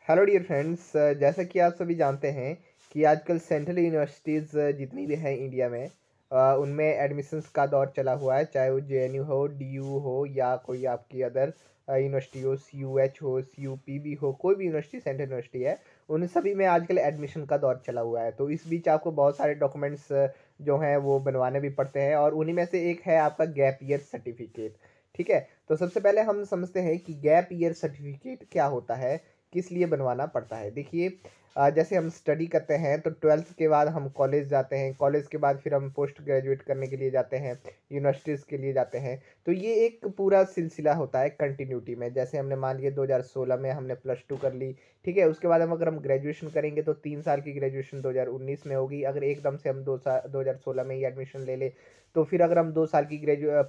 Hello dear friends, जैसा कि आप सभी जानते हैं कि आजकल सेंट्रल यूनिवर्सिटीज़ जितनी भी हैं इंडिया में, उनमें एडमिशन्स का दौर चला हुआ है। चाहे वो जेएनयू हो, डीयू हो या कोई आपकी अदर यूनिवर्सिटी हो, सीयूएच हो, सीयूपीबी हो, कोई भी यूनिवर्सिटी सेंट्रल यूनिवर्सिटी है, उन सभी में आजकल एडमिशन का दौर चला हुआ है। तो इस बीच आपको बहुत सारे डॉक्यूमेंट्स जो हैं वो बनवाने भी पड़ते हैं, और उन्हीं में से एक है आपका गैप ईयर सर्टिफिकेट। ठीक है, तो सबसे पहले हम समझते हैं कि गैप ईयर सर्टिफिकेट क्या होता है, किस लिए बनवाना पड़ता है। देखिए, जैसे हम स्टडी करते हैं तो 12th के बाद हम कॉलेज जाते हैं, कॉलेज के बाद फिर हम पोस्ट ग्रेजुएट करने के लिए जाते हैं, यूनिवर्सिटीज़ के लिए जाते हैं। तो ये एक पूरा सिलसिला होता है कंटिन्यूटी में। जैसे हमने मान लिया 2016 में हमने +2 कर ली, ठीक है। उसके बाद हम ग्रेजुएशन करेंगे तो 3 साल की ग्रेजुएशन 2019 में होगी। अगर एकदम से हम 2016 में ही एडमिशन ले ले, तो फिर अगर हम 2 साल की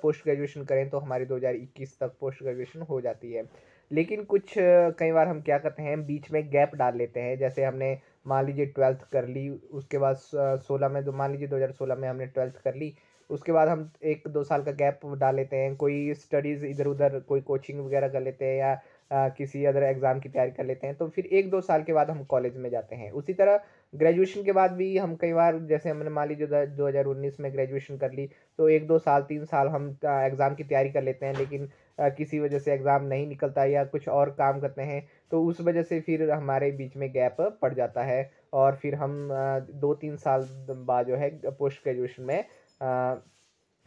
पोस्ट ग्रेजुएशन करें तो हमारी 2021 तक पोस्ट ग्रेजुएशन हो जाती है। लेकिन कुछ कई बार हम क्या करते हैं, बीच में गैप डाल लेते हैं। जैसे हमने मान लीजिए 12th कर ली, उसके बाद 16 में, मान लीजिए 2016 में हमने 12th कर ली, उसके बाद हम 1-2 साल का गैप डाल लेते हैं। कोई स्टडीज़ इधर उधर, कोई कोचिंग वगैरह कर लेते हैं, या किसी अदर एग्ज़ाम की तैयारी कर लेते हैं। तो फिर 1-2 साल के बाद हम कॉलेज में जाते हैं। उसी तरह ग्रेजुएशन के बाद भी हम कई बार, जैसे हमने मान लीजिए 2019 में ग्रेजुएशन कर ली, तो 1-2 साल 3 साल हम एग्ज़ाम की तैयारी कर लेते हैं। लेकिन किसी वजह से एग्ज़ाम नहीं निकलता या कुछ और काम करते हैं, तो उस वजह से फिर हमारे बीच में गैप पड़ जाता है, और फिर हम 2-3 साल बाद जो है पोस्ट ग्रेजुएशन में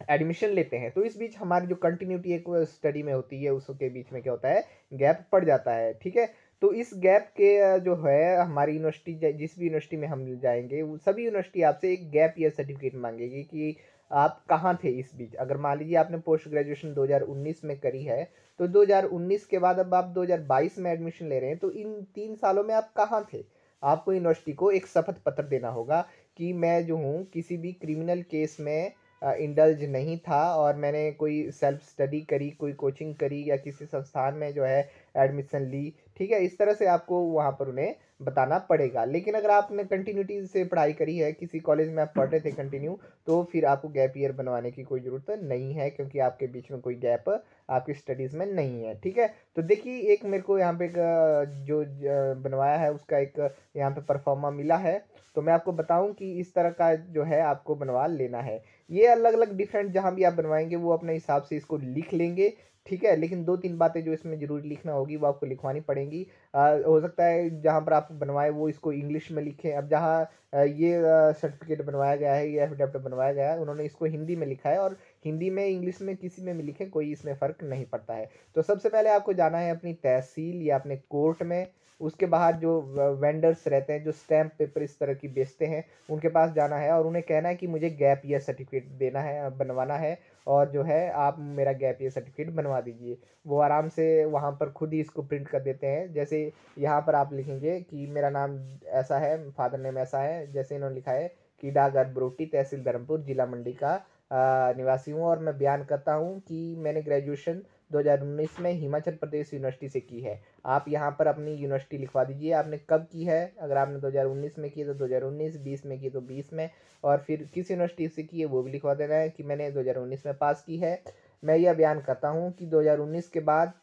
एडमिशन लेते हैं। तो इस बीच हमारी जो कंटिन्यूटी एक स्टडी में होती है, उसके बीच में क्या होता है, गैप पड़ जाता है। ठीक है, तो इस गैप के जो है हमारी यूनिवर्सिटी, जिस भी यूनिवर्सिटी में हम जाएंगे, वो सभी यूनिवर्सिटी आपसे एक गैप ईयर सर्टिफिकेट मांगेगी कि आप कहाँ थे इस बीच। अगर मान लीजिए आपने पोस्ट ग्रेजुएशन 2019 में करी है, तो 2019 के बाद अब आप 2022 में एडमिशन ले रहे हैं, तो इन 3 सालों में आप कहाँ थे। आपको यूनिवर्सिटी को एक शपथ पत्र देना होगा कि मैं जो हूँ किसी भी क्रिमिनल केस में इंडल्ज नहीं था, और मैंने कोई सेल्फ स्टडी करी, कोई कोचिंग करी, या किसी संस्थान में जो है एडमिशन ली। ठीक है, इस तरह से आपको वहाँ पर उन्हें बताना पड़ेगा। लेकिन अगर आपने कंटिन्यूटी से पढ़ाई करी है, किसी कॉलेज में आप पढ़ रहे थे कंटिन्यू, तो फिर आपको गैप ईयर बनवाने की कोई ज़रूरत नहीं है, क्योंकि आपके बीच में कोई गैप आपकी स्टडीज़ में नहीं है। ठीक है, तो देखिए, एक मेरे को यहाँ पे एक बनवाया है, उसका एक यहाँ पे परफॉर्मा मिला है। तो मैं आपको बताऊं कि इस तरह का जो है आपको बनवा लेना है। ये अलग अलग डिफरेंट जहाँ भी आप बनवाएंगे, वो अपने हिसाब से इसको लिख लेंगे। ठीक है, लेकिन 2-3 बातें जो इसमें ज़रूरी लिखना होगी वो आपको लिखवानी पड़ेंगी। हो सकता है जहाँ पर आप बनवाए वो इसको इंग्लिश में लिखें। अब जहाँ ये सर्टिफिकेट बनवाया गया है, ये एफिडेविट बनवाया गया है, उन्होंने इसको हिंदी में लिखा है, और हिंदी में, इंग्लिश में, किसी में भी लिखें, कोई इसमें फ़र्क नहीं पड़ता है। तो सबसे पहले आपको जाना है अपनी तहसील या अपने कोर्ट में। उसके बाहर जो वेंडर्स रहते हैं, जो स्टैम्प पेपर इस तरह की बेचते हैं, उनके पास जाना है और उन्हें कहना है कि मुझे गैप ईयर सर्टिफिकेट देना है, बनवाना है, और जो है आप मेरा गैप ईयर सर्टिफिकेट बनवा दीजिए। वो आराम से वहाँ पर खुद ही इसको प्रिंट कर देते हैं। जैसे यहाँ पर आप लिखेंगे कि मेरा नाम ऐसा है, फादर नेम ऐसा है, जैसे इन्होंने लिखा है कि डाकघर बरोटी, तहसील धर्मपुर, जिला मंडी का निवासी हूँ, और मैं बयान करता हूँ कि मैंने ग्रेजुएशन 2019 में हिमाचल प्रदेश यूनिवर्सिटी से की है। आप यहाँ पर अपनी यूनिवर्सिटी लिखवा दीजिए, आपने कब की है। अगर आपने 2019 में की है तो 2019, 20 में की तो 20 में, और फिर किस यूनिवर्सिटी से की है वो भी लिखवा देना है कि मैंने 2019 में पास की है। मैं यह बयान करता हूँ कि 2019 के बाद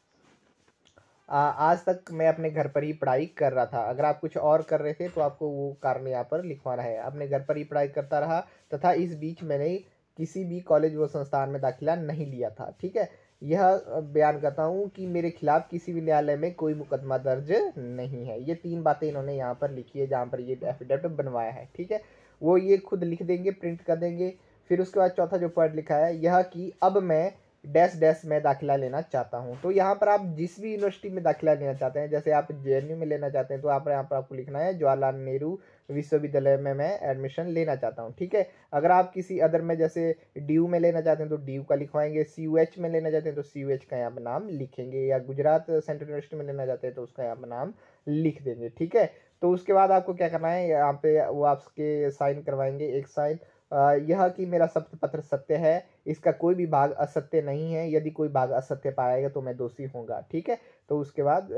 आज तक मैं अपने घर पर ही पढ़ाई कर रहा था। अगर आप कुछ और कर रहे थे तो आपको वो कारण यहाँ पर लिखवाना है। अपने घर पर ही पढ़ाई करता रहा, तथा इस बीच मैंने किसी भी कॉलेज व संस्थान में दाखिला नहीं लिया था। ठीक है, यह बयान करता हूँ कि मेरे खिलाफ किसी भी न्यायालय में कोई मुकदमा दर्ज नहीं है। ये 3 बातें इन्होंने यहाँ पर लिखी है, जहाँ पर ये एफिडेविट बनवाया है। ठीक है, वो ये खुद लिख देंगे, प्रिंट कर देंगे। फिर उसके बाद चौथा जो पॉइंट लिखा है, यह कि अब मैं डैश डैश में दाखिला लेना चाहता हूँ। तो यहाँ पर आप जिस भी यूनिवर्सिटी में दाखिला लेना चाहते हैं, जैसे आप जेएनयू में लेना चाहते हैं, तो यहाँ पर आपको लिखना है जवाहरलाल नेहरू विश्वविद्यालय में मैं एडमिशन लेना चाहता हूँ। ठीक है, अगर आप किसी अदर में, जैसे डीयू में लेना चाहते हैं तो डीयू का लिखवाएंगे, सीयूएच में लेना चाहते हैं तो सीयूएच का यहाँ पर नाम लिखेंगे, या गुजरात सेंट्रल यूनिवर्सिटी में लेना चाहते हैं तो उसका यहाँ पर नाम लिख देंगे। ठीक है, तो उसके बाद आपको क्या करना है, यहाँ पे वो आपके साइन करवाएंगे, एक साइन, यह कि मेरा शपथ पत्र सत्य है, इसका कोई भी भाग असत्य नहीं है, यदि कोई भाग असत्य पाएगा तो मैं दोषी होऊंगा। ठीक है, तो उसके बाद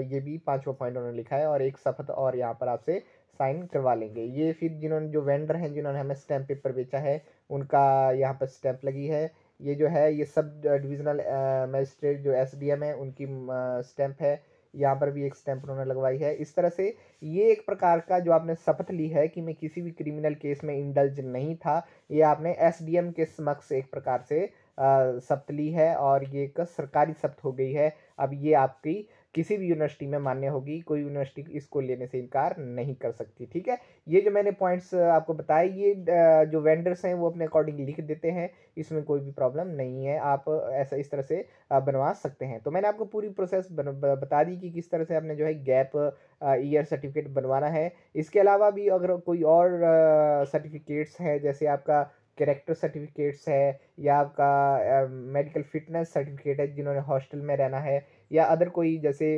ये भी 5वां पॉइंट उन्होंने लिखा है, और एक शपथ और यहाँ पर आपसे साइन करवा लेंगे। ये फिर जिन्होंने, जो वेंडर हैं जिन्होंने हमें स्टैम्प पेपर बेचा है, उनका यहाँ पर स्टैम्प लगी है। ये जो है, ये सब डिविजनल मजिस्ट्रेट जो एसडीएम है, उनकी स्टैम्प है। यहाँ पर भी एक स्टैंप उन्होंने लगवाई है। इस तरह से ये एक प्रकार का जो आपने शपथ ली है कि मैं किसी भी क्रिमिनल केस में इंडल्ज नहीं था, ये आपने एसडीएम के समक्ष एक प्रकार से शपथ ली है और ये एक सरकारी शपथ हो गई है। अब ये आपकी किसी भी यूनिवर्सिटी में मान्य होगी, कोई यूनिवर्सिटी इसको लेने से इनकार नहीं कर सकती। ठीक है, ये जो मैंने पॉइंट्स आपको बताए, ये जो वेंडर्स हैं वो अपने अकॉर्डिंग लिख देते हैं, इसमें कोई भी प्रॉब्लम नहीं है। आप ऐसा इस तरह से बनवा सकते हैं। तो मैंने आपको पूरी प्रोसेस बता दी कि किस तरह से आपने जो है गैप ईयर सर्टिफिकेट बनवाना है। इसके अलावा भी अगर कोई और सर्टिफिकेट्स हैं, जैसे आपका कैरेक्टर सर्टिफिकेट्स है या आपका मेडिकल फिटनेस सर्टिफिकेट है जिन्होंने हॉस्टल में रहना है, या अदर कोई जैसे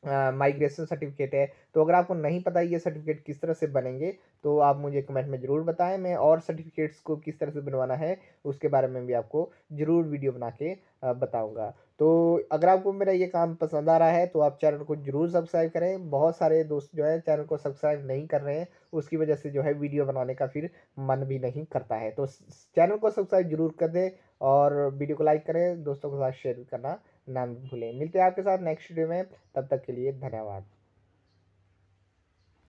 माइग्रेशन सर्टिफिकेट है, तो अगर आपको नहीं पता ये सर्टिफिकेट किस तरह से बनेंगे तो आप मुझे कमेंट में ज़रूर बताएं। मैं और सर्टिफिकेट्स को किस तरह से बनवाना है उसके बारे में भी आपको ज़रूर वीडियो बना के बताऊंगा। तो अगर आपको मेरा ये काम पसंद आ रहा है तो आप चैनल को ज़रूर सब्सक्राइब करें। बहुत सारे दोस्त जो है चैनल को सब्सक्राइब नहीं कर रहे हैं, उसकी वजह से जो है वीडियो बनाने का फिर मन भी नहीं करता है। तो चैनल को सब्सक्राइब जरूर कर दें और वीडियो को लाइक करें, दोस्तों के साथ शेयर करना ना भूलें। मिलते हैं आपके साथ नेक्स्ट वीडियो में, तब तक के लिए धन्यवाद।